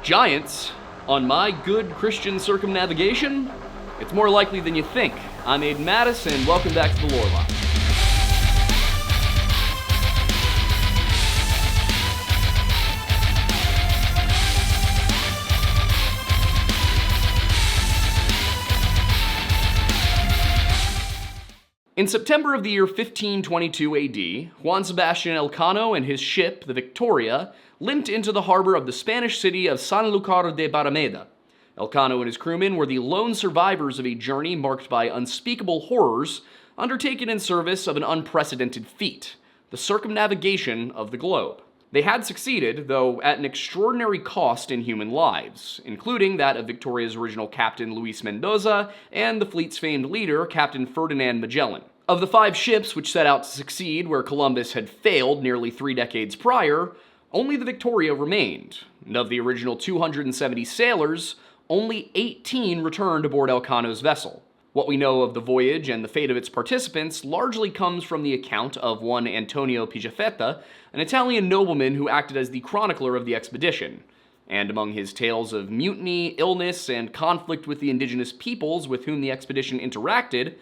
Giants? On my good Christian circumnavigation? It's more likely than you think. I'm Aiden Mattis, and welcome back to the Lore Line. In September of the year 1522 AD, Juan Sebastian Elcano and his ship, the Victoria, limped into the harbor of the Spanish city of Sanlúcar de Barrameda. Elcano and his crewmen were the lone survivors of a journey marked by unspeakable horrors undertaken in service of an unprecedented feat, the circumnavigation of the globe. They had succeeded, though at an extraordinary cost in human lives, including that of Victoria's original captain Luis Mendoza and the fleet's famed leader, Captain Ferdinand Magellan. Of the 5 ships which set out to succeed where Columbus had failed nearly 3 decades prior, only the Victoria remained, and of the original 270 sailors, only 18 returned aboard Elcano's vessel. What we know of the voyage and the fate of its participants largely comes from the account of one Antonio Pigafetta, an Italian nobleman who acted as the chronicler of the expedition. And among his tales of mutiny, illness, and conflict with the indigenous peoples with whom the expedition interacted,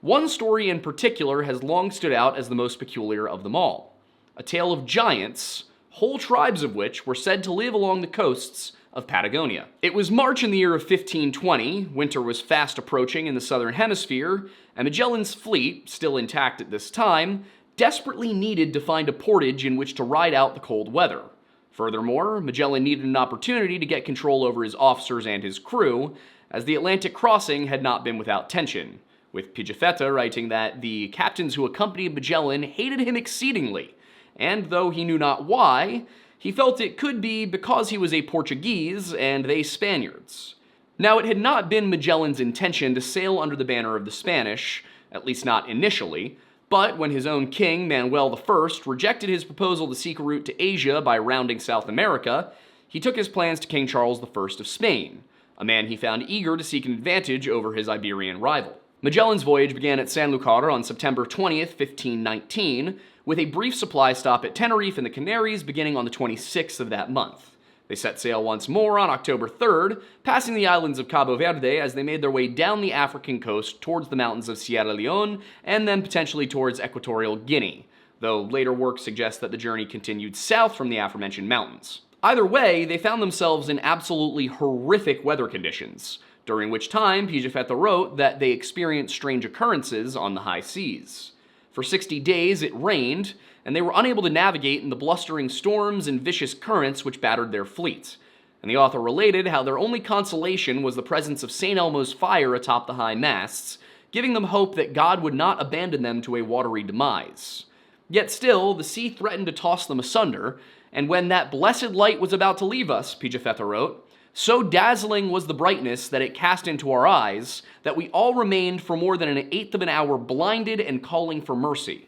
one story in particular has long stood out as the most peculiar of them all. A tale of giants, whole tribes of which were said to live along the coasts of Patagonia. It was March in the year of 1520, winter was fast approaching in the southern hemisphere, and Magellan's fleet, still intact at this time, desperately needed to find a portage in which to ride out the cold weather. Furthermore, Magellan needed an opportunity to get control over his officers and his crew, as the Atlantic crossing had not been without tension, with Pigafetta writing that the captains who accompanied Magellan hated him exceedingly, and though he knew not why, he felt it could be because he was a Portuguese and they Spaniards. Now, it had not been Magellan's intention to sail under the banner of the Spanish, at least not initially, but when his own king, Manuel I, rejected his proposal to seek a route to Asia by rounding South America, he took his plans to King Charles I of Spain, a man he found eager to seek an advantage over his Iberian rival. Magellan's voyage began at Sanlúcar on September 20th, 1519, with a brief supply stop at Tenerife in the Canaries beginning on the 26th of that month. They set sail once more on October 3rd, passing the islands of Cabo Verde as they made their way down the African coast towards the mountains of Sierra Leone and then potentially towards Equatorial Guinea, though later work suggests that the journey continued south from the aforementioned mountains. Either way, they found themselves in absolutely horrific weather conditions, during which time Pigafetta wrote that they experienced strange occurrences on the high seas. For 60 days it rained, and they were unable to navigate in the blustering storms and vicious currents which battered their fleet. And the author related how their only consolation was the presence of St. Elmo's fire atop the high masts, giving them hope that God would not abandon them to a watery demise. Yet still, the sea threatened to toss them asunder, and when that blessed light was about to leave us, Pigafetta wrote, so dazzling was the brightness that it cast into our eyes that we all remained for more than an eighth of an hour blinded and calling for mercy.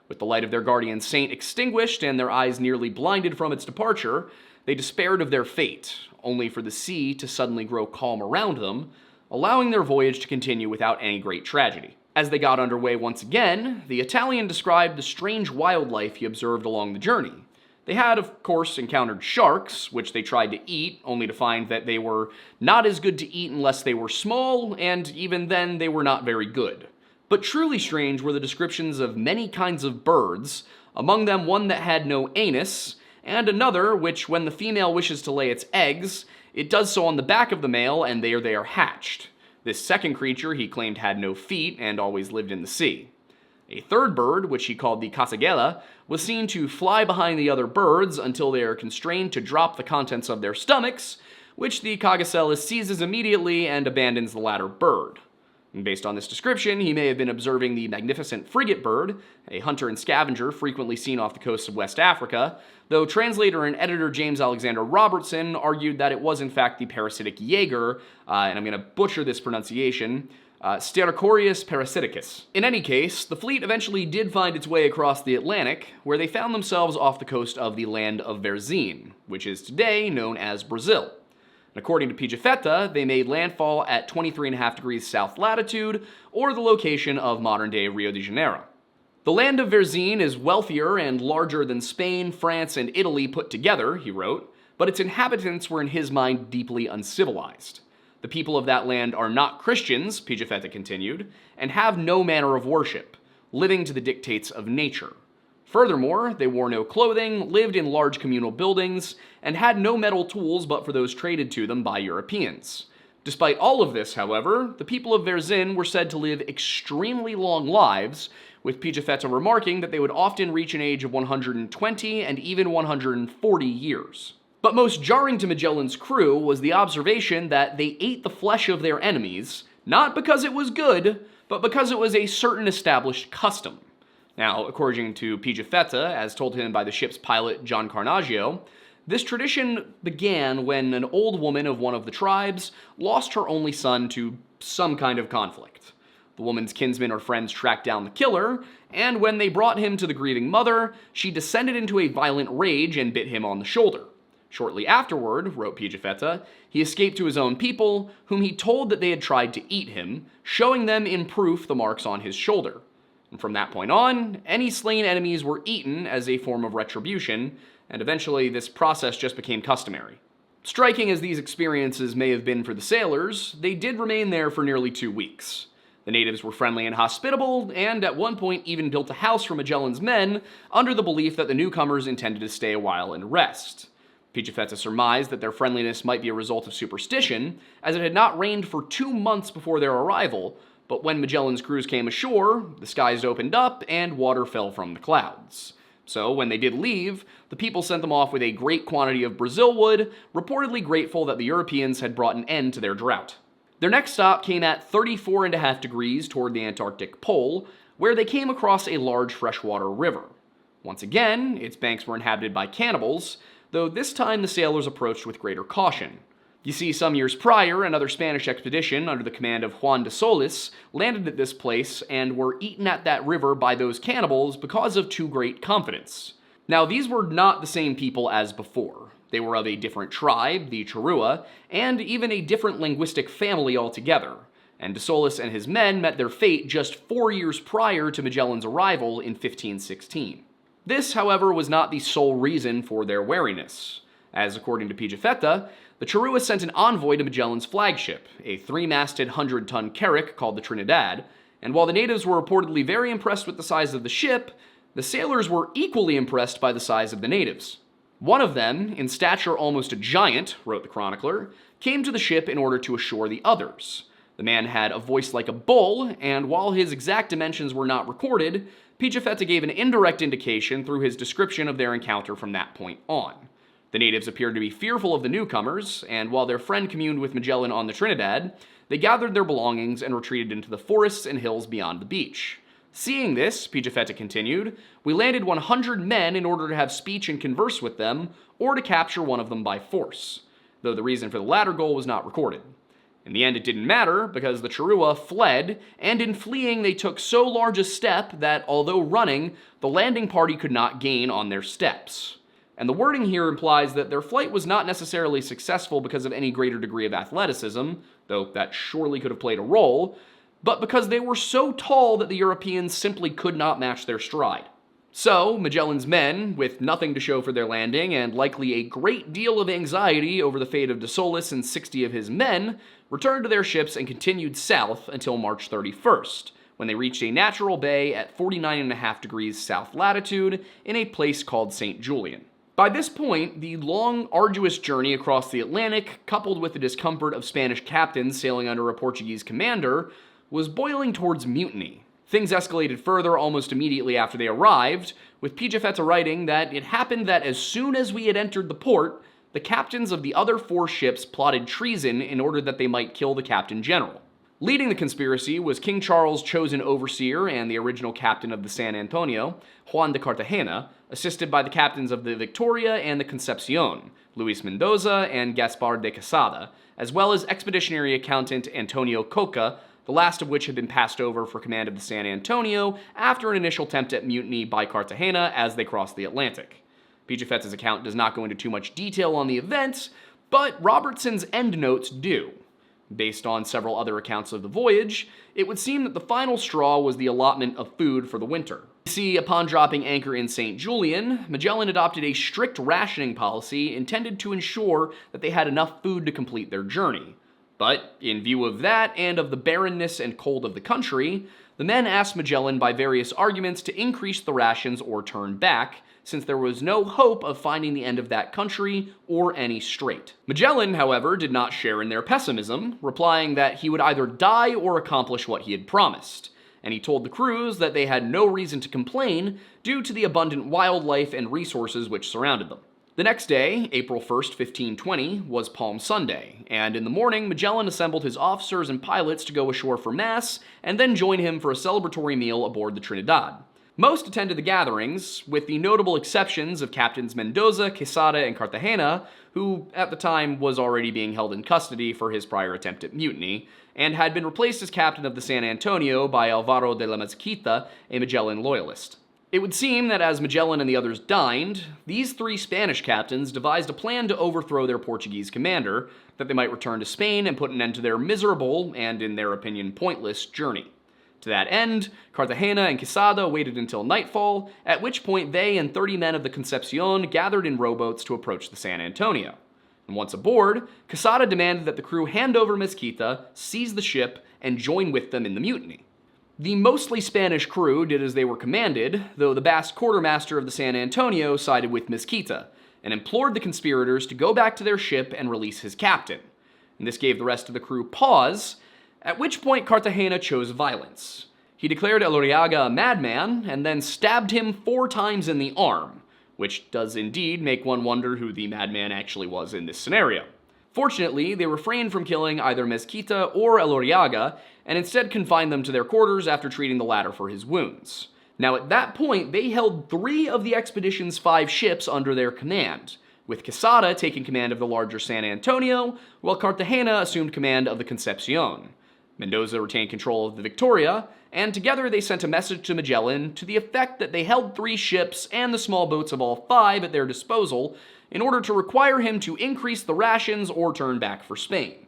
With the light of their guardian saint extinguished and their eyes nearly blinded from its departure, they despaired of their fate, only for the sea to suddenly grow calm around them, allowing their voyage to continue without any great tragedy. As they got underway once again, the Italian described the strange wildlife he observed along the journey. They had, of course, encountered sharks, which they tried to eat, only to find that they were not as good to eat unless they were small, and even then they were not very good. But truly strange were the descriptions of many kinds of birds, among them one that had no anus, and another which, when the female wishes to lay its eggs, it does so on the back of the male, and there they are hatched. This second creature he claimed had no feet and always lived in the sea. A third bird, which he called the casagela, was seen to fly behind the other birds until they are constrained to drop the contents of their stomachs, which the cagacela seizes immediately and abandons the latter bird. And based on this description, he may have been observing the magnificent frigate bird, a hunter and scavenger frequently seen off the coasts of West Africa, though translator and editor James Alexander Robertson argued that it was in fact the parasitic jaeger, and I'm going to butcher this pronunciation, Stercorhous parasiticus. In any case, the fleet eventually did find its way across the Atlantic, where they found themselves off the coast of the land of Verzin, which is today known as Brazil. And according to Pigafetta, they made landfall at 23.5 degrees south latitude, or the location of modern-day Rio de Janeiro. The land of Verzin is wealthier and larger than Spain, France, and Italy put together, he wrote, but its inhabitants were in his mind deeply uncivilized. The people of that land are not Christians, Pigafetta continued, and have no manner of worship, living to the dictates of nature. Furthermore, they wore no clothing, lived in large communal buildings, and had no metal tools but for those traded to them by Europeans. Despite all of this, however, the people of Verzin were said to live extremely long lives, with Pigafetta remarking that they would often reach an age of 120 and even 140 years. But most jarring to Magellan's crew was the observation that they ate the flesh of their enemies, not because it was good, but because it was a certain established custom. Now, according to Pigafetta, as told him by the ship's pilot John Carnaggio, this tradition began when an old woman of one of the tribes lost her only son to some kind of conflict. The woman's kinsmen or friends tracked down the killer, and when they brought him to the grieving mother, she descended into a violent rage and bit him on the shoulder. Shortly afterward, wrote Pigafetta, he escaped to his own people, whom he told that they had tried to eat him, showing them in proof the marks on his shoulder. And from that point on, any slain enemies were eaten as a form of retribution, and eventually this process just became customary. Striking as these experiences may have been for the sailors, they did remain there for nearly 2 weeks. The natives were friendly and hospitable, and at one point even built a house for Magellan's men, under the belief that the newcomers intended to stay a while and rest. Pigafetta surmised that their friendliness might be a result of superstition, as it had not rained for 2 months before their arrival, but when Magellan's crews came ashore, the skies opened up and water fell from the clouds. So when they did leave, the people sent them off with a great quantity of Brazil wood, reportedly grateful that the Europeans had brought an end to their drought. Their next stop came at 34.5 degrees toward the Antarctic pole, where they came across a large freshwater river. Once again, its banks were inhabited by cannibals, though this time the sailors approached with greater caution. You see, some years prior, another Spanish expedition under the command of Juan de Solis landed at this place and were eaten at that river by those cannibals because of too great confidence. Now, these were not the same people as before. They were of a different tribe, the Treacherous, and even a different linguistic family altogether, and de Solis and his men met their fate just 4 years prior to Magellan's arrival in 1516. This, however, was not the sole reason for their wariness, as according to Pigafetta, the Treacherous sent an envoy to Magellan's flagship, a 3-masted 100-ton carrack called the Trinidad, and while the natives were reportedly very impressed with the size of the ship, the sailors were equally impressed by the size of the natives. One of them, in stature almost a giant, wrote the chronicler, came to the ship in order to assure the others. The man had a voice like a bull, and while his exact dimensions were not recorded, Pigafetta gave an indirect indication through his description of their encounter from that point on. The natives appeared to be fearful of the newcomers, and while their friend communed with Magellan on the Trinidad, they gathered their belongings and retreated into the forests and hills beyond the beach. Seeing this, Pigafetta continued, we landed 100 men in order to have speech and converse with them, or to capture one of them by force, though the reason for the latter goal was not recorded. In the end, it didn't matter, because the Treacherous fled, and in fleeing they took so large a step that, although running, the landing party could not gain on their steps. And the wording here implies that their flight was not necessarily successful because of any greater degree of athleticism, though that surely could have played a role, but because they were so tall that the Europeans simply could not match their stride. So, Magellan's men, with nothing to show for their landing and likely a great deal of anxiety over the fate of de Solis and 60 of his men, returned to their ships and continued south until March 31st, when they reached a natural bay at 49.5 degrees south latitude in a place called St. Julian. By this point, the long, arduous journey across the Atlantic, coupled with the discomfort of Spanish captains sailing under a Portuguese commander, was boiling towards mutiny. Things escalated further almost immediately after they arrived, with Pigafetta writing that it happened that as soon as we had entered the port, the captains of the other 4 ships plotted treason in order that they might kill the captain general. Leading the conspiracy was King Charles' chosen overseer and the original captain of the San Antonio, Juan de Cartagena, assisted by the captains of the Victoria and the Concepcion, Luis Mendoza and Gaspar de Quesada, as well as expeditionary accountant Antonio Coca, the last of which had been passed over for command of the San Antonio after an initial attempt at mutiny by Cartagena as they crossed the Atlantic. Pigafetta's account does not go into too much detail on the events, but Robertson's endnotes do. Based on several other accounts of the voyage, it would seem that the final straw was the allotment of food for the winter. You see, upon dropping anchor in St. Julian, Magellan adopted a strict rationing policy intended to ensure that they had enough food to complete their journey. But, in view of that and of the barrenness and cold of the country, the men asked Magellan by various arguments to increase the rations or turn back, since there was no hope of finding the end of that country or any strait. Magellan, however, did not share in their pessimism, replying that he would either die or accomplish what he had promised, and he told the crews that they had no reason to complain due to the abundant wildlife and resources which surrounded them. The next day, April 1st, 1520, was Palm Sunday, and in the morning, Magellan assembled his officers and pilots to go ashore for Mass, and then join him for a celebratory meal aboard the Trinidad. Most attended the gatherings, with the notable exceptions of Captains Mendoza, Quesada, and Cartagena, who, at the time, was already being held in custody for his prior attempt at mutiny, and had been replaced as captain of the San Antonio by Alvaro de la Mezquita, a Magellan loyalist. It would seem that as Magellan and the others dined, these three Spanish captains devised a plan to overthrow their Portuguese commander, that they might return to Spain and put an end to their miserable, and in their opinion pointless, journey. To that end, Cartagena and Quesada waited until nightfall, at which point they and 30 men of the Concepcion gathered in rowboats to approach the San Antonio. And once aboard, Quesada demanded that the crew hand over Mezquita, seize the ship, and join with them in the mutiny. The mostly Spanish crew did as they were commanded, though the Basque quartermaster of the San Antonio sided with Mezquita, and implored the conspirators to go back to their ship and release his captain. And this gave the rest of the crew pause, at which point Cartagena chose violence. He declared Elorriaga a madman, and then stabbed him 4 times in the arm, which does indeed make one wonder who the madman actually was in this scenario. Fortunately, they refrained from killing either Mezquita or Elorriaga, and instead confined them to their quarters after treating the latter for his wounds. Now at that point, they held 3 of the expedition's 5 ships under their command, with Quesada taking command of the larger San Antonio, while Cartagena assumed command of the Concepcion. Mendoza retained control of the Victoria, and together they sent a message to Magellan to the effect that they held 3 ships and the small boats of all 5 at their disposal in order to require him to increase the rations or turn back for Spain.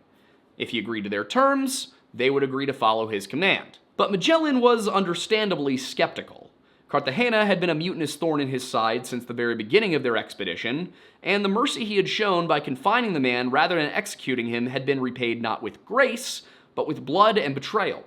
If he agreed to their terms, they would agree to follow his command. But Magellan was understandably skeptical. Cartagena had been a mutinous thorn in his side since the very beginning of their expedition, and the mercy he had shown by confining the man rather than executing him had been repaid not with grace, but with blood and betrayal.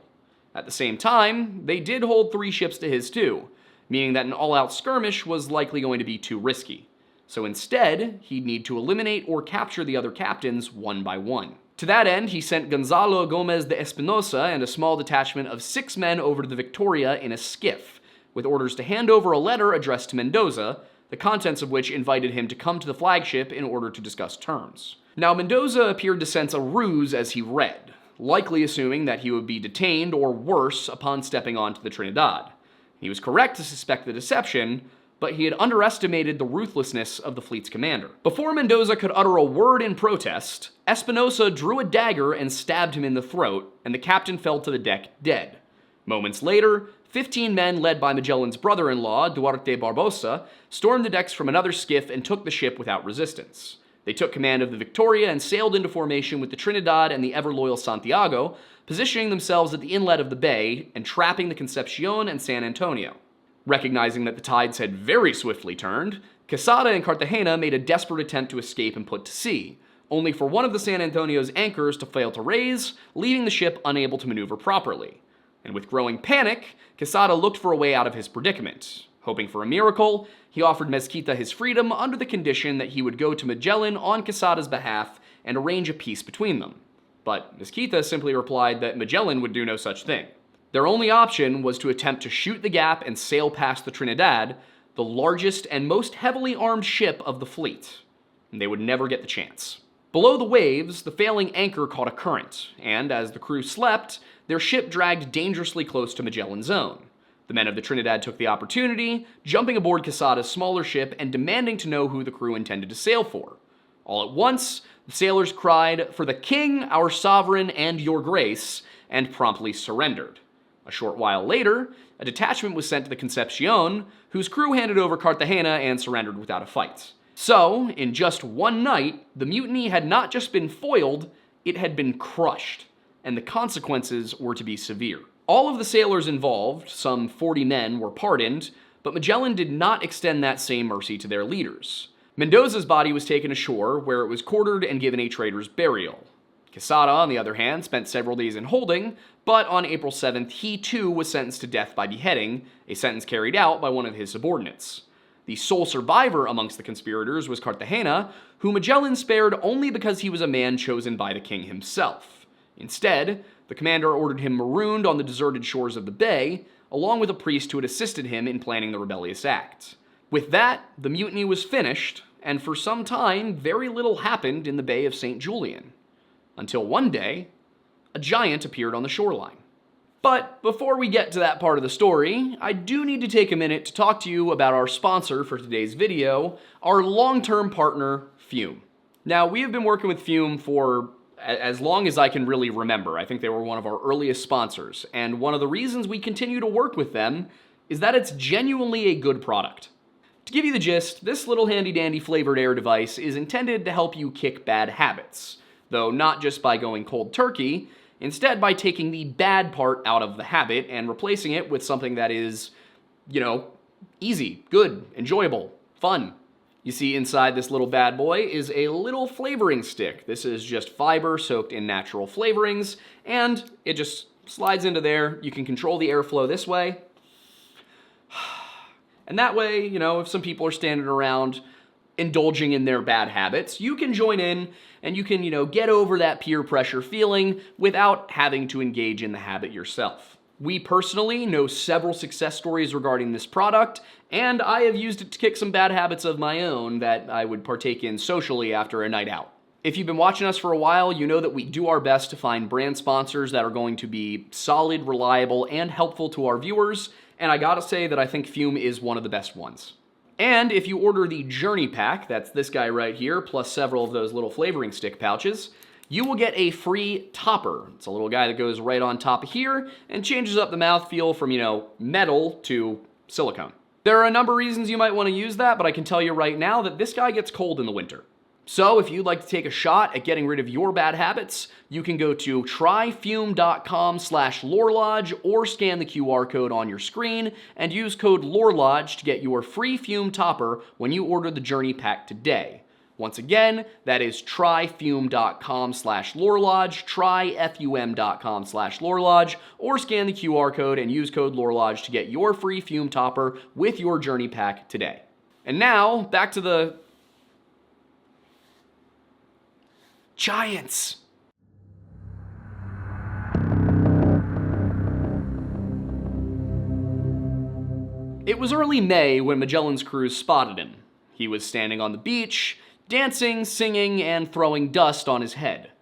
At the same time, they did hold 3 ships to his too, meaning that an all-out skirmish was likely going to be too risky. So instead, he'd need to eliminate or capture the other captains one by one. To that end, he sent Gonzalo Gomez de Espinosa and a small detachment of 6 men over to the Victoria in a skiff, with orders to hand over a letter addressed to Mendoza, the contents of which invited him to come to the flagship in order to discuss terms. Now, Mendoza appeared to sense a ruse as he read, likely assuming that he would be detained or worse upon stepping onto the Trinidad. He was correct to suspect the deception, but he had underestimated the ruthlessness of the fleet's commander. Before Mendoza could utter a word in protest, Espinosa drew a dagger and stabbed him in the throat, and the captain fell to the deck dead. Moments later, 15 men led by Magellan's brother-in-law, Duarte Barbosa, stormed the decks from another skiff and took the ship without resistance. They took command of the Victoria and sailed into formation with the Trinidad and the ever-loyal Santiago, positioning themselves at the inlet of the bay and trapping the Concepcion and San Antonio. Recognizing that the tides had very swiftly turned, Quesada and Cartagena made a desperate attempt to escape and put to sea, only for one of the San Antonio's anchors to fail to raise, leaving the ship unable to maneuver properly. And with growing panic, Quesada looked for a way out of his predicament. Hoping for a miracle, he offered Mezquita his freedom under the condition that he would go to Magellan on Quesada's behalf and arrange a peace between them. But Mezquita simply replied that Magellan would do no such thing. Their only option was to attempt to shoot the gap and sail past the Trinidad, the largest and most heavily armed ship of the fleet. And they would never get the chance. Below the waves, the failing anchor caught a current, and as the crew slept, their ship dragged dangerously close to Magellan's own. The men of the Trinidad took the opportunity, jumping aboard Quesada's smaller ship and demanding to know who the crew intended to sail for. All at once, the sailors cried, "For the king, our sovereign, and your grace," and promptly surrendered. A short while later, a detachment was sent to the Concepcion, whose crew handed over Cartagena and surrendered without a fight. So, in just one night, the mutiny had not just been foiled, it had been crushed, and the consequences were to be severe. All of the sailors involved, some 40 men, were pardoned, but Magellan did not extend that same mercy to their leaders. Mendoza's body was taken ashore, where it was quartered and given a traitor's burial. Quesada, on the other hand, spent several days in holding, but on April 7th, he too was sentenced to death by beheading, a sentence carried out by one of his subordinates. The sole survivor amongst the conspirators was Cartagena, who Magellan spared only because he was a man chosen by the king himself. Instead, the commander ordered him marooned on the deserted shores of the bay, along with a priest who had assisted him in planning the rebellious act. With that, the mutiny was finished, and for some time, very little happened in the Bay of St. Julian. Until one day, a giant appeared on the shoreline. But before we get to that part of the story, I do need to take a minute to talk to you about our sponsor for today's video, our long-term partner, Fume. Now, we have been working with Fume for as long as I can really remember. I think they were one of our earliest sponsors, and one of the reasons we continue to work with them is that it's genuinely a good product. To give you the gist, this little handy-dandy flavored air device is intended to help you kick bad habits, though not just by going cold turkey, instead by taking the bad part out of the habit and replacing it with something that is, easy, good, enjoyable, fun. You see, inside this little bad boy is a little flavoring stick. This is just fiber soaked in natural flavorings, and it just slides into there. You can control the airflow this way. And that way, if some people are standing around indulging in their bad habits, you can join in and you can, get over that peer pressure feeling without having to engage in the habit yourself. We personally know several success stories regarding this product, and I have used it to kick some bad habits of my own that I would partake in socially after a night out. If you've been watching us for a while, you know that we do our best to find brand sponsors that are going to be solid, reliable, and helpful to our viewers, and I gotta say that I think Fume is one of the best ones. And if you order the Journey Pack, that's this guy right here, plus several of those little flavoring stick pouches, you will get a free topper. It's a little guy that goes right on top of here and changes up the mouthfeel from, metal to silicone. There are a number of reasons you might want to use that, but I can tell you right now that this guy gets cold in the winter. So if you'd like to take a shot at getting rid of your bad habits, you can go to tryfume.com/lorelodge or scan the QR code on your screen and use code LORELODGE to get your free Fume topper when you order the Journey Pack today. Once again, that is tryfume.com/lorelodge, tryfum.com/lorelodge, or scan the QR code and use code LORELODGE to get your free Fume topper with your Journey Pack today. And now, back to the Giants. It was early May when Magellan's crew spotted him. He was standing on the beach, dancing, singing, and throwing dust on his head.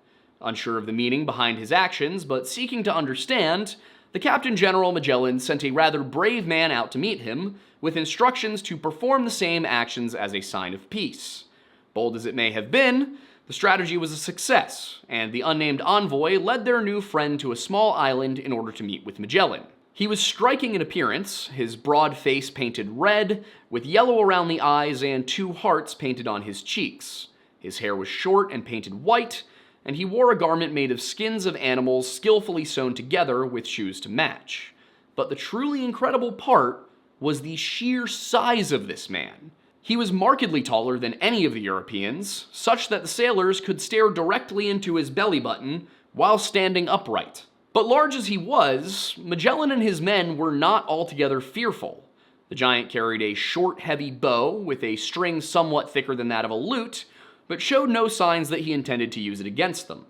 Unsure of the meaning behind his actions, but seeking to understand, the Captain General Magellan sent a rather brave man out to meet him, with instructions to perform the same actions as a sign of peace. Bold as it may have been, the strategy was a success, and the unnamed envoy led their new friend to a small island in order to meet with Magellan. He was striking in appearance, his broad face painted red, with yellow around the eyes and 2 hearts painted on his cheeks. His hair was short and painted white, and he wore a garment made of skins of animals skillfully sewn together with shoes to match. But the truly incredible part was the sheer size of this man. He was markedly taller than any of the Europeans, such that the sailors could stare directly into his belly button while standing upright. But large as he was, Magellan and his men were not altogether fearful. The giant carried a short, heavy bow with a string somewhat thicker than that of a lute, but showed no signs that he intended to use it against them.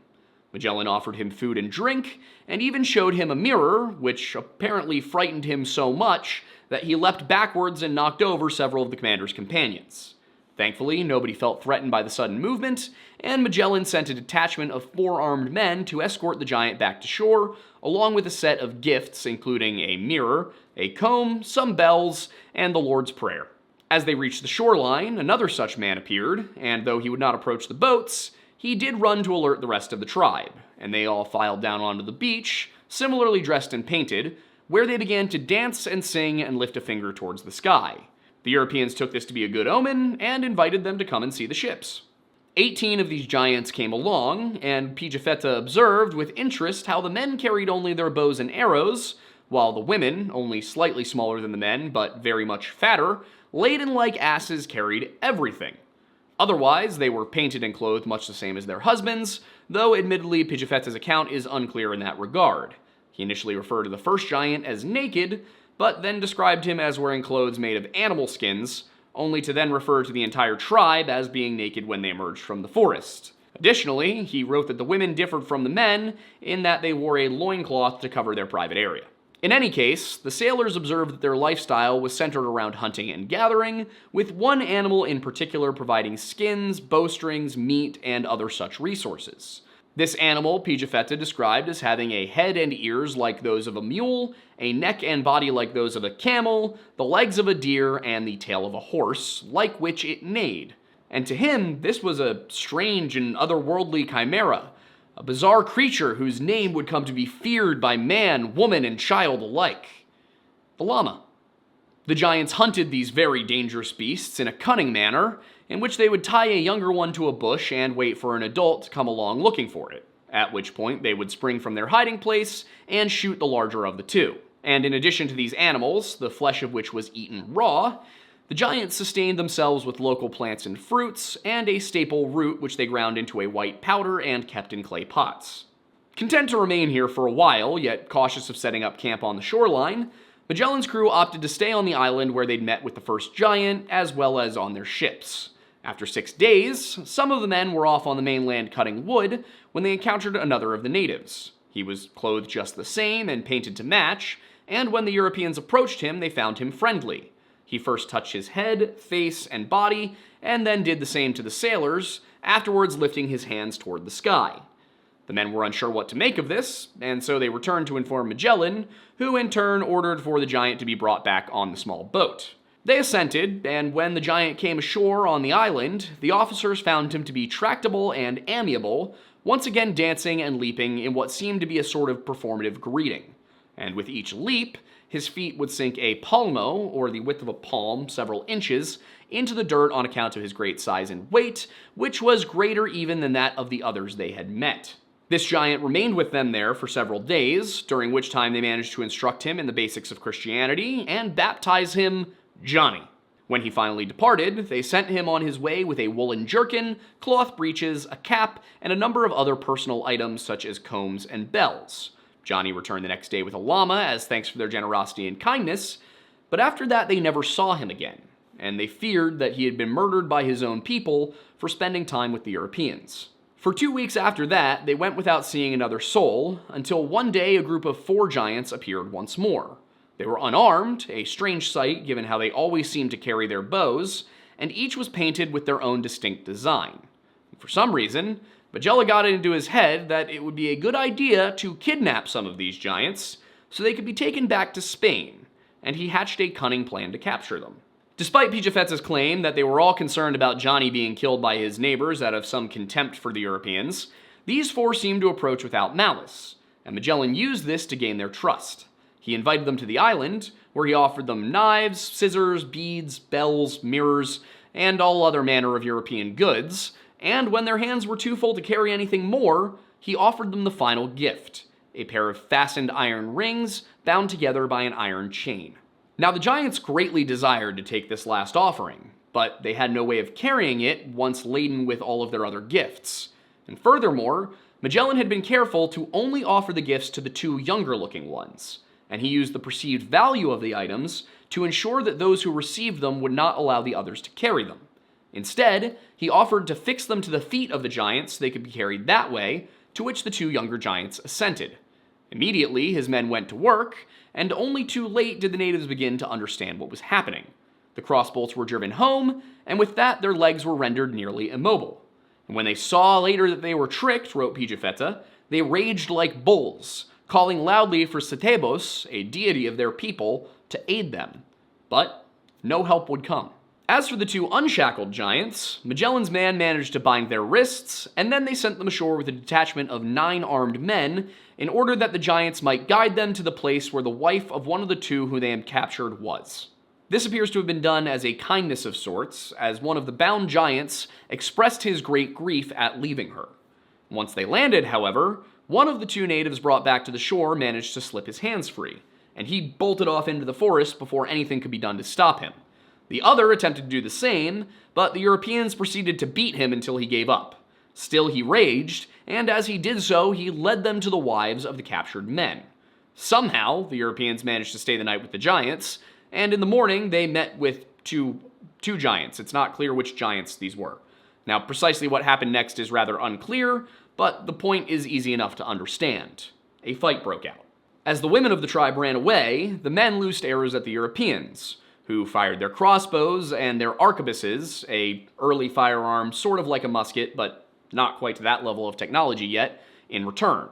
Magellan offered him food and drink, and even showed him a mirror, which apparently frightened him so much that he leapt backwards and knocked over several of the commander's companions. Thankfully, nobody felt threatened by the sudden movement, and Magellan sent a detachment of 4 armed men to escort the giant back to shore, along with a set of gifts including a mirror, a comb, some bells, and the Lord's Prayer. As they reached the shoreline, another such man appeared, and though he would not approach the boats, he did run to alert the rest of the tribe, and they all filed down onto the beach, similarly dressed and painted, where they began to dance and sing and lift a finger towards the sky. The Europeans took this to be a good omen and invited them to come and see the ships. 18 of these giants came along, and Pigafetta observed with interest how the men carried only their bows and arrows, while the women, only slightly smaller than the men but very much fatter, laden like asses, carried everything. Otherwise, they were painted and clothed much the same as their husbands, though admittedly Pigafetta's account is unclear in that regard. He initially referred to the first giant as naked, but then described him as wearing clothes made of animal skins, only to then refer to the entire tribe as being naked when they emerged from the forest. Additionally, he wrote that the women differed from the men in that they wore a loincloth to cover their private area. In any case, the sailors observed that their lifestyle was centered around hunting and gathering, with one animal in particular providing skins, bowstrings, meat, and other such resources. This animal Pigafetta described as having a head and ears like those of a mule, a neck and body like those of a camel, the legs of a deer, and the tail of a horse, like which it neighed. And to him, this was a strange and otherworldly chimera, a bizarre creature whose name would come to be feared by man, woman, and child alike. The llama. The giants hunted these very dangerous beasts in a cunning manner, in which they would tie a younger one to a bush and wait for an adult to come along looking for it, at which point they would spring from their hiding place and shoot the larger of the two. And in addition to these animals, the flesh of which was eaten raw, the giants sustained themselves with local plants and fruits, and a staple root which they ground into a white powder and kept in clay pots. Content to remain here for a while, yet cautious of setting up camp on the shoreline, Magellan's crew opted to stay on the island where they'd met with the first giant, as well as on their ships. After 6 days, some of the men were off on the mainland cutting wood when they encountered another of the natives. He was clothed just the same and painted to match, and when the Europeans approached him, they found him friendly. He first touched his head, face, and body, and then did the same to the sailors, afterwards lifting his hands toward the sky. The men were unsure what to make of this, and so they returned to inform Magellan, who in turn ordered for the giant to be brought back on the small boat. They assented, and when the giant came ashore on the island, the officers found him to be tractable and amiable, once again dancing and leaping in what seemed to be a sort of performative greeting. And with each leap, his feet would sink a palmo, or the width of a palm, several inches, into the dirt on account of his great size and weight, which was greater even than that of the others they had met. This giant remained with them there for several days, during which time they managed to instruct him in the basics of Christianity and baptize him Johnny. When he finally departed, they sent him on his way with a woolen jerkin, cloth breeches, a cap, and a number of other personal items such as combs and bells. Johnny returned the next day with a llama as thanks for their generosity and kindness, but after that they never saw him again, and they feared that he had been murdered by his own people for spending time with the Europeans. For 2 weeks after that, they went without seeing another soul, until one day a group of 4 giants appeared once more. They were unarmed, a strange sight given how they always seemed to carry their bows, and each was painted with their own distinct design. For some reason, Magellan got it into his head that it would be a good idea to kidnap some of these giants so they could be taken back to Spain, and he hatched a cunning plan to capture them. Despite Pigafetta's claim that they were all concerned about Johnny being killed by his neighbors out of some contempt for the Europeans, these 4 seemed to approach without malice, and Magellan used this to gain their trust. He invited them to the island, where he offered them knives, scissors, beads, bells, mirrors, and all other manner of European goods, and when their hands were too full to carry anything more, he offered them the final gift, a pair of fastened iron rings bound together by an iron chain. Now the giants greatly desired to take this last offering, but they had no way of carrying it once laden with all of their other gifts. And furthermore, Magellan had been careful to only offer the gifts to the 2 younger-looking ones, and he used the perceived value of the items to ensure that those who received them would not allow the others to carry them. Instead, he offered to fix them to the feet of the giants so they could be carried that way, to which the 2 younger giants assented. Immediately, his men went to work, and only too late did the natives begin to understand what was happening. The crossbolts were driven home, and with that their legs were rendered nearly immobile. And when they saw later that they were tricked, wrote Pigafetta, they raged like bulls, calling loudly for Setebos, a deity of their people, to aid them. But no help would come. As for the 2 unshackled giants, Magellan's man managed to bind their wrists, and then they sent them ashore with a detachment of 9 armed men in order that the giants might guide them to the place where the wife of one of the 2 who they had captured was. This appears to have been done as a kindness of sorts, as one of the bound giants expressed his great grief at leaving her. Once they landed, however, one of the two natives brought back to the shore managed to slip his hands free, and he bolted off into the forest before anything could be done to stop him. The other attempted to do the same, but the Europeans proceeded to beat him until he gave up. Still, he raged, and as he did so, he led them to the wives of the captured men. Somehow, the Europeans managed to stay the night with the giants, and in the morning, they met with two giants. It's not clear which giants these were. Now, precisely what happened next is rather unclear, but the point is easy enough to understand. A fight broke out. As the women of the tribe ran away, the men loosed arrows at the Europeans, who fired their crossbows and their arquebuses, a early firearm sort of like a musket, but not quite to that level of technology yet, in return.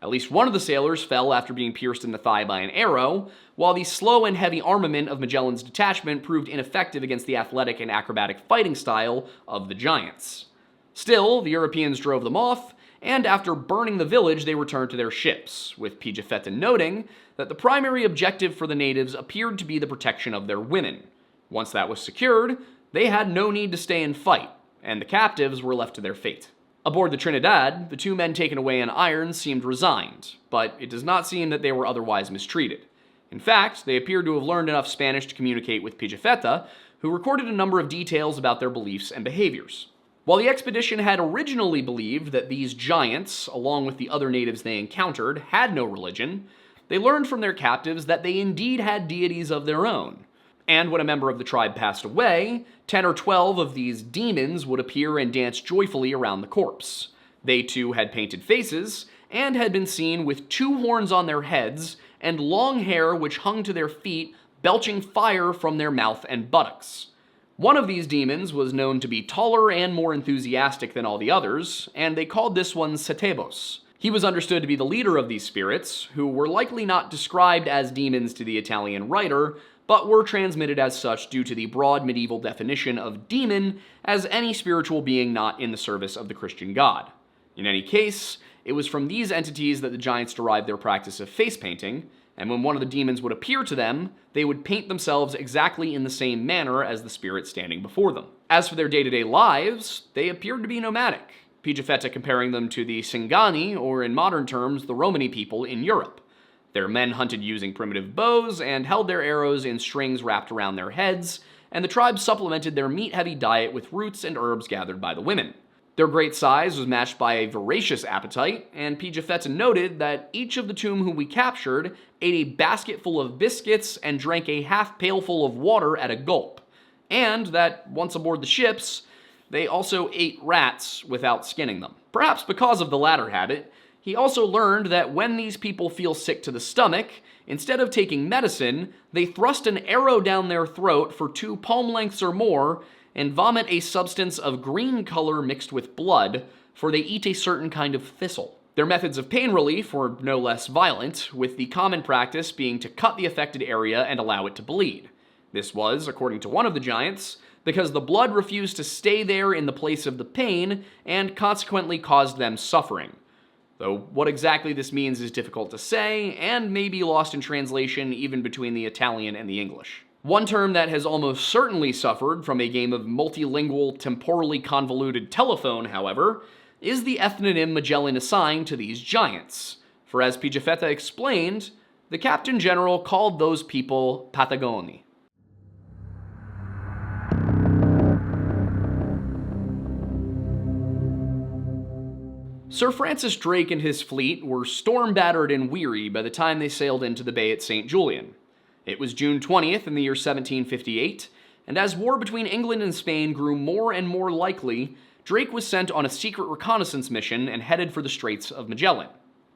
At least one of the sailors fell after being pierced in the thigh by an arrow, while the slow and heavy armament of Magellan's detachment proved ineffective against the athletic and acrobatic fighting style of the giants. Still, the Europeans drove them off, and after burning the village, they returned to their ships, with Pigafetta noting that the primary objective for the natives appeared to be the protection of their women. Once that was secured, they had no need to stay and fight, and the captives were left to their fate. Aboard the Trinidad, the two men taken away in irons seemed resigned, but it does not seem that they were otherwise mistreated. In fact, they appeared to have learned enough Spanish to communicate with Pigafetta, who recorded a number of details about their beliefs and behaviors. While the expedition had originally believed that these giants, along with the other natives they encountered, had no religion, they learned from their captives that they indeed had deities of their own. And when a member of the tribe passed away, 10 or 12 of these demons would appear and dance joyfully around the corpse. They too had painted faces, and had been seen with 2 horns on their heads and long hair which hung to their feet, belching fire from their mouth and buttocks. One of these demons was known to be taller and more enthusiastic than all the others, and they called this one Setebos. He was understood to be the leader of these spirits, who were likely not described as demons to the Italian writer, but were transmitted as such due to the broad medieval definition of demon as any spiritual being not in the service of the Christian God. In any case, it was from these entities that the giants derived their practice of face painting, and when one of the demons would appear to them, they would paint themselves exactly in the same manner as the spirit standing before them. As for their day-to-day lives, they appeared to be nomadic, Pigafetta comparing them to the Singani, or in modern terms, the Romani people in Europe. Their men hunted using primitive bows and held their arrows in strings wrapped around their heads, and the tribe supplemented their meat-heavy diet with roots and herbs gathered by the women. Their great size was matched by a voracious appetite, and Pigafetta noted that each of the two whom we captured ate a basketful of biscuits and drank a half-pailful of water at a gulp, and that, once aboard the ships, they also ate rats without skinning them. Perhaps because of the latter habit, he also learned that when these people feel sick to the stomach, instead of taking medicine, they thrust an arrow down their throat for 2 palm lengths or more and vomit a substance of green color mixed with blood, for they eat a certain kind of thistle. Their methods of pain relief were no less violent, with the common practice being to cut the affected area and allow it to bleed. This was, according to one of the giants, because the blood refused to stay there in the place of the pain and consequently caused them suffering. Though what exactly this means is difficult to say, and may be lost in translation even between the Italian and the English. One term that has almost certainly suffered from a game of multilingual, temporally convoluted telephone, however, is the ethnonym Magellan assigned to these giants. For as Pigafetta explained, the Captain General called those people Patagoni. Sir Francis Drake and his fleet were storm-battered and weary by the time they sailed into the bay at St. Julian. It was June 20th in the year 1758, and as war between England and Spain grew more and more likely, Drake was sent on a secret reconnaissance mission and headed for the Straits of Magellan.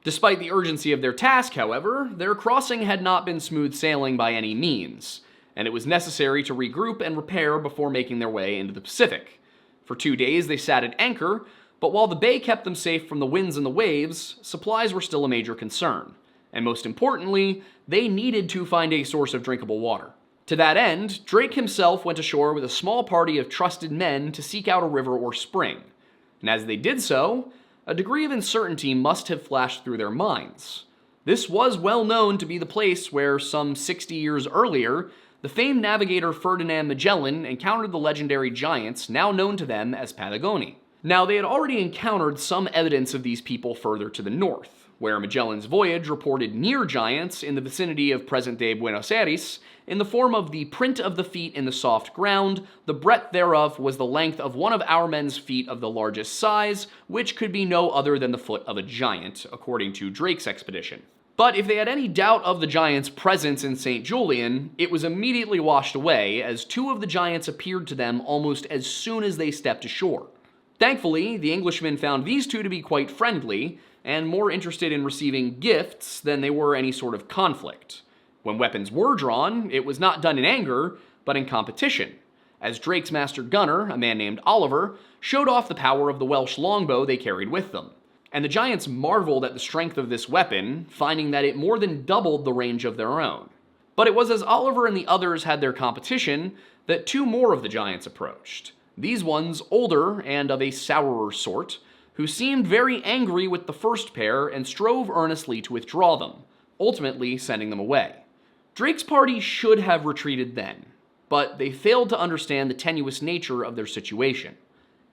Despite the urgency of their task, however, their crossing had not been smooth sailing by any means, and it was necessary to regroup and repair before making their way into the Pacific. For 2 days they sat at anchor, but while the bay kept them safe from the winds and the waves, supplies were still a major concern. And most importantly, they needed to find a source of drinkable water. To that end, Drake himself went ashore with a small party of trusted men to seek out a river or spring. And as they did so, a degree of uncertainty must have flashed through their minds. This was well known to be the place where, some 60 years earlier, the famed navigator Ferdinand Magellan encountered the legendary giants now known to them as Patagonia. Now, they had already encountered some evidence of these people further to the north, where Magellan's voyage reported near giants in the vicinity of present-day Buenos Aires in the form of the print of the feet in the soft ground. The breadth thereof was the length of one of our men's feet of the largest size, which could be no other than the foot of a giant, according to Drake's expedition. But if they had any doubt of the giants' presence in St. Julian, it was immediately washed away, as two of the giants appeared to them almost as soon as they stepped ashore. Thankfully, the Englishmen found these two to be quite friendly, and more interested in receiving gifts than they were any sort of conflict. When weapons were drawn, it was not done in anger, but in competition, as Drake's master gunner, a man named Oliver, showed off the power of the Welsh longbow they carried with them. And the giants marveled at the strength of this weapon, finding that it more than doubled the range of their own. But it was as Oliver and the others had their competition that two more of the giants approached. These ones older and of a sourer sort, who seemed very angry with the first pair and strove earnestly to withdraw them, ultimately sending them away. Drake's party should have retreated then, but they failed to understand the tenuous nature of their situation.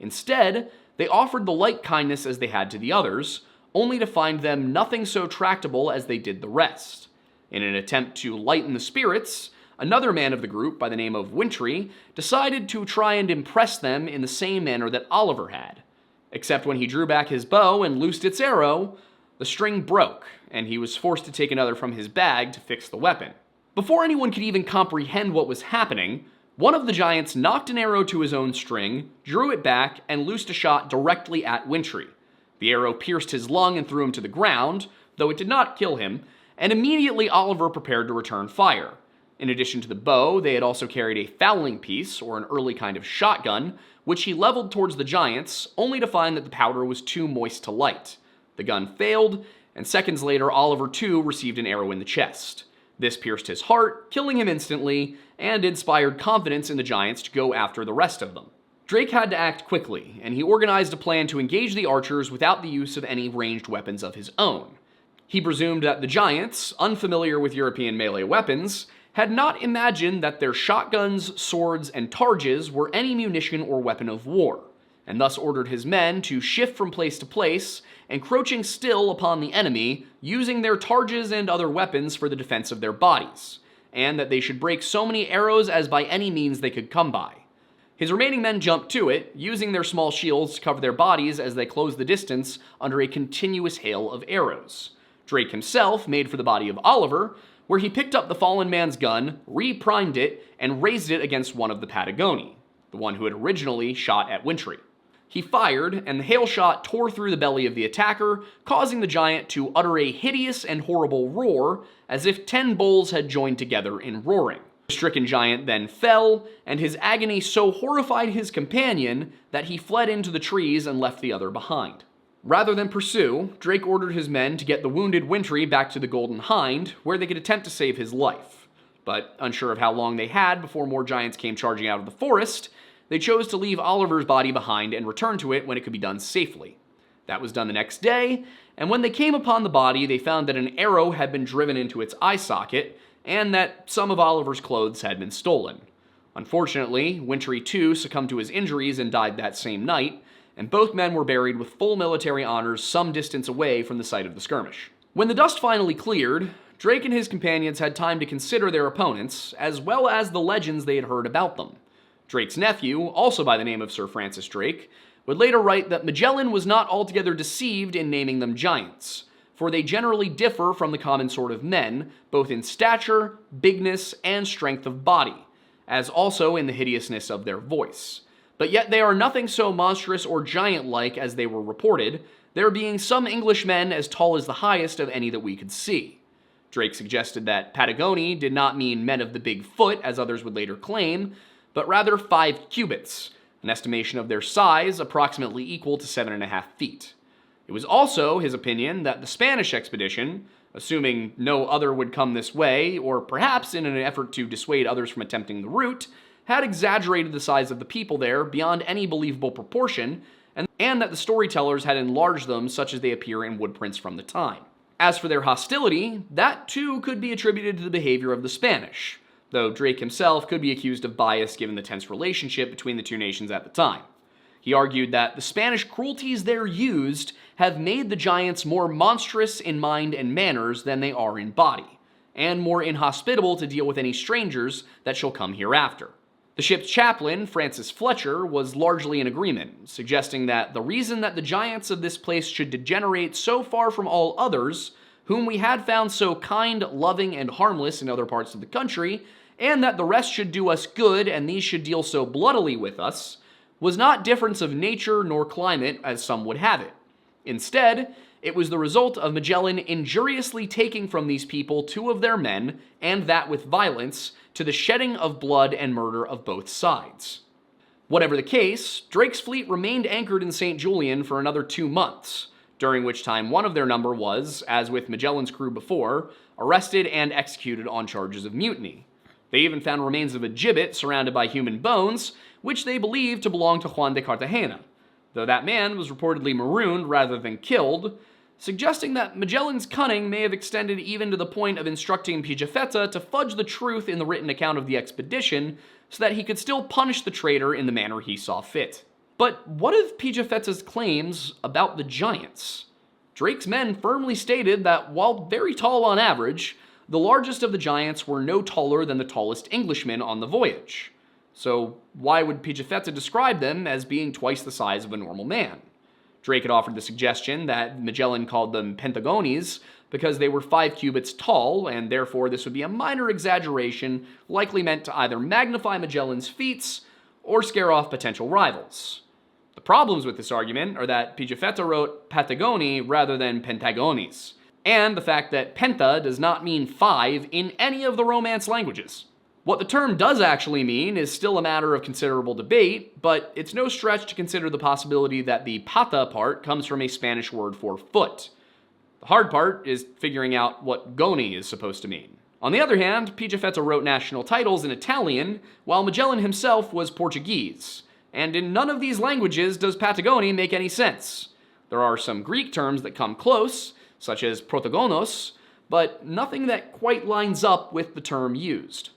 Instead, they offered the like kindness as they had to the others, only to find them nothing so tractable as they did the rest. In an attempt to lighten the spirits, another man of the group by the name of Wintry decided to try and impress them in the same manner that Oliver had. Except when he drew back his bow and loosed its arrow, the string broke, and he was forced to take another from his bag to fix the weapon. Before anyone could even comprehend what was happening, one of the giants knocked an arrow to his own string, drew it back, and loosed a shot directly at Wintry. The arrow pierced his lung and threw him to the ground, though it did not kill him, and immediately Oliver prepared to return fire. In addition to the bow, they had also carried a fowling piece, or an early kind of shotgun, which he leveled towards the giants, only to find that the powder was too moist to light. The gun failed, and seconds later Oliver too received an arrow in the chest. This pierced his heart, killing him instantly, and inspired confidence in the giants to go after the rest of them. Drake had to act quickly, and he organized a plan to engage the archers without the use of any ranged weapons of his own. He presumed that the giants, unfamiliar with European melee weapons, had not imagined that their shotguns, swords, and targes were any munition or weapon of war, and thus ordered his men to shift from place to place, encroaching still upon the enemy, using their targes and other weapons for the defense of their bodies, and that they should break so many arrows as by any means they could come by. His remaining men jumped to it, using their small shields to cover their bodies as they closed the distance under a continuous hail of arrows. Drake himself made for the body of Oliver, where he picked up the fallen man's gun, re-primed it, and raised it against one of the Patagonia, the one who had originally shot at Wintry. He fired, and the hail shot tore through the belly of the attacker, causing the giant to utter a hideous and horrible roar, as if 10 bulls had joined together in roaring. The stricken giant then fell, and his agony so horrified his companion that he fled into the trees and left the other behind. Rather than pursue, Drake ordered his men to get the wounded Wintry back to the Golden Hind, where they could attempt to save his life. But unsure of how long they had before more giants came charging out of the forest, they chose to leave Oliver's body behind and return to it when it could be done safely. That was done the next day, and when they came upon the body, they found that an arrow had been driven into its eye socket, and that some of Oliver's clothes had been stolen. Unfortunately, Wintry too succumbed to his injuries and died that same night, and both men were buried with full military honors some distance away from the site of the skirmish. When the dust finally cleared, Drake and his companions had time to consider their opponents, as well as the legends they had heard about them. Drake's nephew, also by the name of Sir Francis Drake, would later write that Magellan was not altogether deceived in naming them giants, for they generally differ from the common sort of men, both in stature, bigness, and strength of body, as also in the hideousness of their voice. But yet they are nothing so monstrous or giant-like as they were reported, there being some Englishmen as tall as the highest of any that we could see. Drake suggested that Patagonia did not mean men of the big foot, as others would later claim, but rather 5 cubits, an estimation of their size approximately equal to 7.5 feet. It was also his opinion that the Spanish expedition, assuming no other would come this way, or perhaps in an effort to dissuade others from attempting the route, had exaggerated the size of the people there beyond any believable proportion, and that the storytellers had enlarged them such as they appear in woodprints from the time. As for their hostility, that too could be attributed to the behavior of the Spanish. though Drake himself could be accused of bias given the tense relationship between the two nations at the time. He argued that the Spanish cruelties there used have made the giants more monstrous in mind and manners than they are in body, and more inhospitable to deal with any strangers that shall come hereafter. The ship's chaplain, Francis Fletcher, was largely in agreement, suggesting that the reason that the giants of this place should degenerate so far from all others, whom we had found so kind, loving, and harmless in other parts of the country, and that the rest should do us good and these should deal so bloodily with us, was not difference of nature nor climate as some would have it. Instead, it was the result of Magellan injuriously taking from these people 2 of their men, and that with violence, to the shedding of blood and murder of both sides. Whatever the case, Drake's fleet remained anchored in St. Julian for another 2 months, during which time one of their number was, as with Magellan's crew before, arrested and executed on charges of mutiny. They even found remains of a gibbet surrounded by human bones, which they believed to belong to Juan de Cartagena, though that man was reportedly marooned rather than killed, suggesting that Magellan's cunning may have extended even to the point of instructing Pigafetta to fudge the truth in the written account of the expedition so that he could still punish the traitor in the manner he saw fit. But what of Pigafetta's claims about the giants? Drake's men firmly stated that while very tall on average, the largest of the giants were no taller than the tallest Englishmen on the voyage. So why would Pigafetta describe them as being twice the size of a normal man? Drake had offered the suggestion that Magellan called them pentagones because they were 5 cubits tall, and therefore this would be a minor exaggeration likely meant to either magnify Magellan's feats or scare off potential rivals. The problems with this argument are that Pigafetta wrote Patagoni rather than Pentagones, and the fact that penta does not mean 5 in any of the Romance languages. What the term does actually mean is still a matter of considerable debate, but it's no stretch to consider the possibility that the pata part comes from a Spanish word for foot. The hard part is figuring out what goni is supposed to mean. On the other hand, Pigafetta wrote national titles in Italian, while Magellan himself was Portuguese, and in none of these languages does Patagoni make any sense. There are some Greek terms that come close, such as protagonos, but nothing that quite lines up with the term used.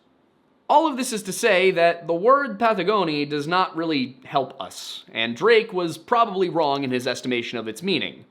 All of this is to say that the word Patagoni does not really help us, and Drake was probably wrong in his estimation of its meaning,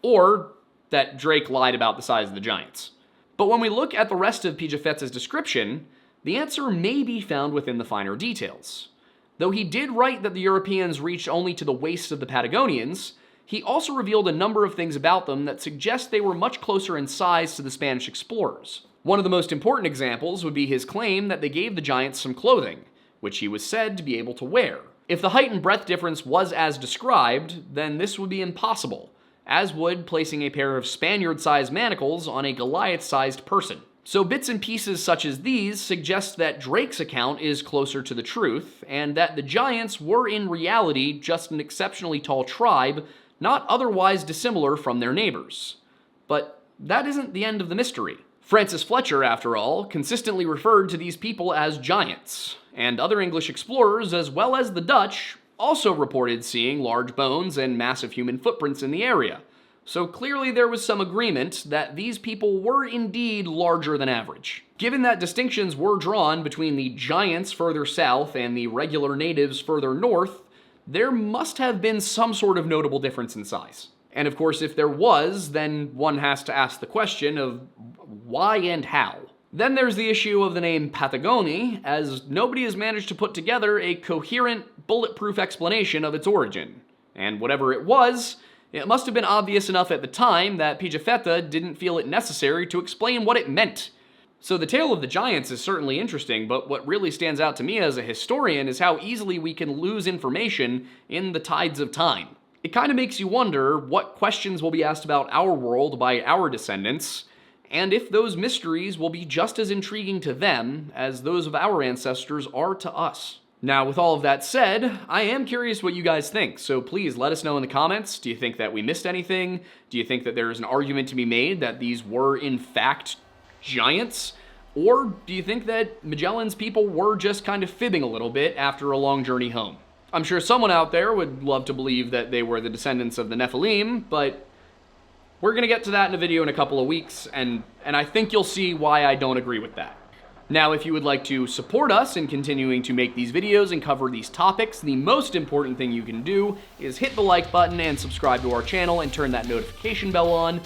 or that Drake lied about the size of the giants. But when we look at the rest of Pigafetta's description, the answer may be found within the finer details. Though he did write that the Europeans reached only to the waist of the Patagonians, he also revealed a number of things about them that suggest they were much closer in size to the Spanish explorers. One of the most important examples would be his claim that they gave the giants some clothing, which he was said to be able to wear. If the height and breadth difference was as described, then this would be impossible, as would placing a pair of Spaniard-sized manacles on a Goliath-sized person. So bits and pieces such as these suggest that Drake's account is closer to the truth, and that the giants were in reality just an exceptionally tall tribe, not otherwise dissimilar from their neighbors. But that isn't the end of the mystery. Francis Fletcher, after all, consistently referred to these people as giants, and other English explorers, as well as the Dutch, also reported seeing large bones and massive human footprints in the area. So clearly there was some agreement that these people were indeed larger than average. Given that distinctions were drawn between the giants further south and the regular natives further north, there must have been some sort of notable difference in size. And of course, if there was, then one has to ask the question of why and how. Then there's the issue of the name Patagoni, as nobody has managed to put together a coherent, bulletproof explanation of its origin. And whatever it was, it must have been obvious enough at the time that Pigafetta didn't feel it necessary to explain what it meant. So the tale of the giants is certainly interesting, but what really stands out to me as a historian is how easily we can lose information in the tides of time. It kind of makes you wonder what questions will be asked about our world by our descendants, and if those mysteries will be just as intriguing to them as those of our ancestors are to us. Now, with all of that said, I am curious what you guys think, so please let us know in the comments. Do you think that we missed anything? Do you think that there is an argument to be made that these were, in fact, giants? Or do you think that Magellan's people were just kind of fibbing a little bit after a long journey home? I'm sure someone out there would love to believe that they were the descendants of the Nephilim, but we're going to get to that in a video in a couple of weeks, and I think you'll see why I don't agree with that. Now, if you would like to support us in continuing to make these videos and cover these topics, the most important thing you can do is hit the like button and subscribe to our channel and turn that notification bell on.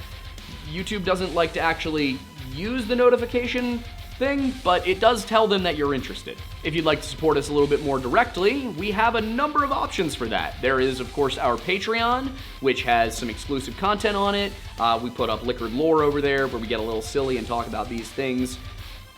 YouTube doesn't like to actually use the notification thing, but it does tell them that you're interested. If you'd like to support us a little bit more directly, we have a number of options for that. There is, of course, our Patreon, which has some exclusive content on it. We put up Liquored Lore over there, where we get a little silly and talk about these things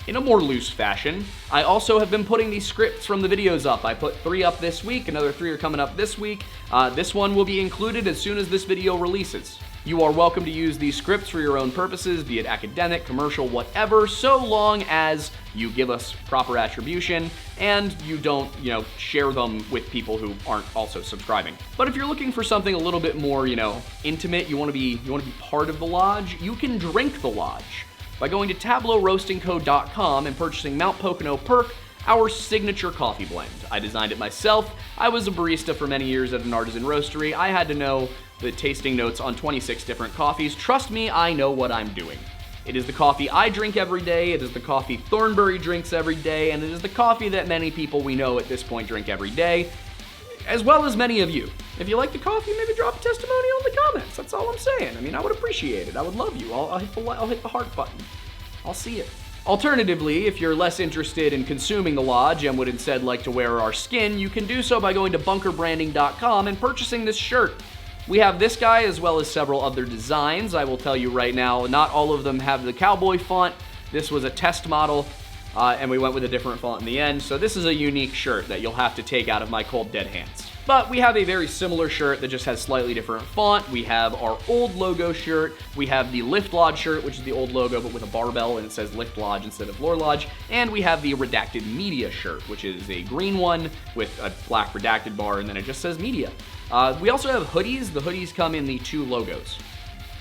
in a more loose fashion. I also have been putting these scripts from the videos up. I put 3 up this week, another 3 are coming up this week. This one will be included as soon as this video releases. You are welcome to use these scripts for your own purposes, be it academic, commercial, whatever, so long as you give us proper attribution and you don't, share them with people who aren't also subscribing. But if you're looking for something a little bit more, intimate, you want to be part of the lodge, you can drink the lodge by going to tablowroastingco.com and purchasing Mount Pocono Perk, our signature coffee blend. I designed it myself. I was a barista for many years at an artisan roastery. I had to know the tasting notes on 26 different coffees. Trust me, I know what I'm doing. It is the coffee I drink every day, it is the coffee Thornbury drinks every day, and it is the coffee that many people we know at this point drink every day, as well as many of you. If you like the coffee, maybe drop a testimonial in the comments. That's all I'm saying. I mean, I would appreciate it. I would love you. I'll hit the heart button. I'll see it. Alternatively, if you're less interested in consuming the lodge and would instead like to wear our skin, you can do so by going to bunkerbranding.com and purchasing this shirt. We have this guy as well as several other designs. I will tell you right now, not all of them have the cowboy font. This was a test model, and we went with a different font in the end. So this is a unique shirt that you'll have to take out of my cold dead hands. But we have a very similar shirt that just has slightly different font. We have our old logo shirt. We have the Lift Lodge shirt, which is the old logo, but with a barbell, and it says Lift Lodge instead of Lore Lodge. And we have the Redacted Media shirt, which is a green one with a black redacted bar, and then it just says Media. We also have hoodies. The hoodies come in the 2 logos.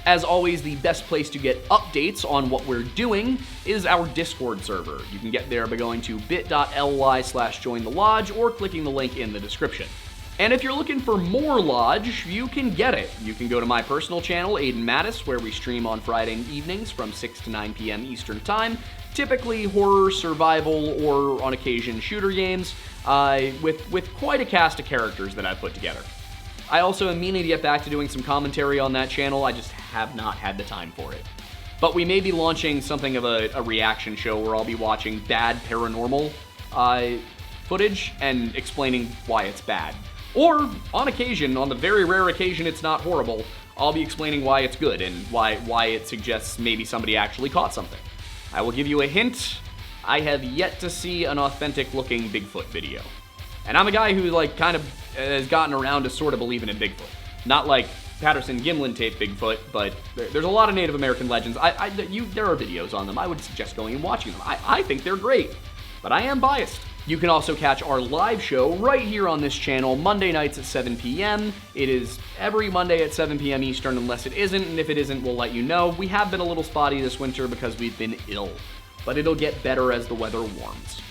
As always, the best place to get updates on what we're doing is our Discord server. You can get there by going to bit.ly/jointhelodge or clicking the link in the description. And if you're looking for more Lodge, you can get it. You can go to my personal channel, Aiden Mattis, where we stream on Friday evenings from 6 to 9 p.m. Eastern Time, typically horror, survival, or on occasion shooter games, with quite a cast of characters that I've put together. I also am meaning to get back to doing some commentary on that channel, I just have not had the time for it. But we may be launching something of a reaction show where I'll be watching bad paranormal footage and explaining why it's bad. Or, on occasion, on the very rare occasion it's not horrible, I'll be explaining why it's good and why it suggests maybe somebody actually caught something. I will give you a hint, I have yet to see an authentic looking Bigfoot video. And I'm a guy who kind of has gotten around to sort of believing in Bigfoot. Not like Patterson-Gimlin taped Bigfoot, but there's a lot of Native American legends. There are videos on them. I would suggest going and watching them. I think they're great, but I am biased. You can also catch our live show right here on this channel, Monday nights at 7 p.m. It is every Monday at 7 p.m. Eastern, unless it isn't, and if it isn't, we'll let you know. We have been a little spotty this winter because we've been ill, but it'll get better as the weather warms.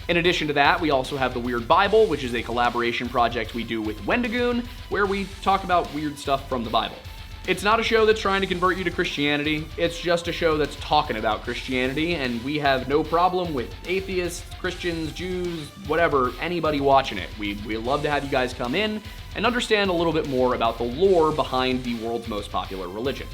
In addition to that, we also have the Weird Bible, which is a collaboration project we do with Wendigoon, where we talk about weird stuff from the Bible. It's not a show that's trying to convert you to Christianity, it's just a show that's talking about Christianity, and we have no problem with atheists, Christians, Jews, whatever, anybody watching it. We love to have you guys come in and understand a little bit more about the lore behind the world's most popular religion.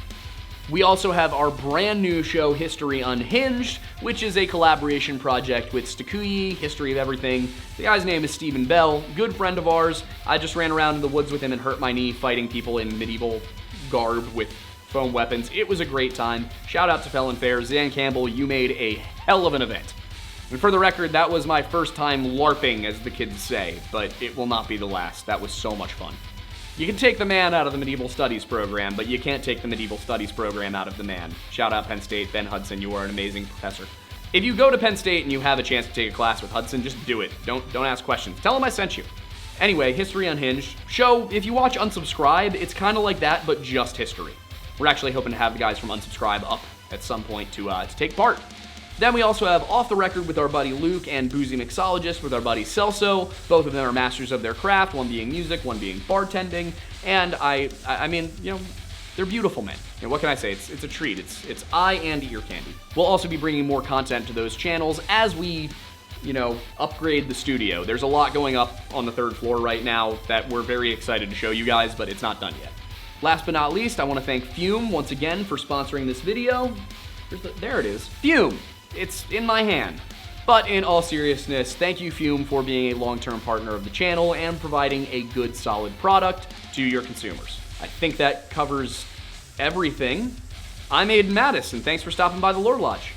We also have our brand new show, History Unhinged, which is a collaboration project with Stakuyi, History of Everything. The guy's name is Stephen Bell, good friend of ours. I just ran around in the woods with him and hurt my knee fighting people in medieval garb with foam weapons. It was a great time. Shout out to Felon Fair. Zan Campbell, you made a hell of an event. And for the record, that was my first time LARPing, as the kids say, but it will not be the last. That was so much fun. You can take the man out of the Medieval Studies program, but you can't take the Medieval Studies program out of the man. Shout out Penn State, Ben Hudson, you are an amazing professor. If you go to Penn State and you have a chance to take a class with Hudson, just do it. Don't ask questions. Tell him I sent you. Anyway, History Unhinged. Show, if you watch Unsubscribe, it's kind of like that, but just history. We're actually hoping to have the guys from Unsubscribe up at some point to take part. Then we also have Off the Record with our buddy Luke and Boozy Mixologist with our buddy Celso. Both of them are masters of their craft, one being music, one being bartending. And I mean, They're beautiful, man. And what can I say? It's a treat. It's eye and ear candy. We'll also be bringing more content to those channels as we, upgrade the studio. There's a lot going up on the 3rd floor right now that we're very excited to show you guys, but it's not done yet. Last but not least, I want to thank Fume once again for sponsoring this video. There it is. Fume. It's in my hand. But in all seriousness, thank you, Fume, for being a long-term partner of the channel and providing a good, solid product to your consumers. I think that covers everything. I'm Aiden Mattis, and thanks for stopping by the Lore Lodge.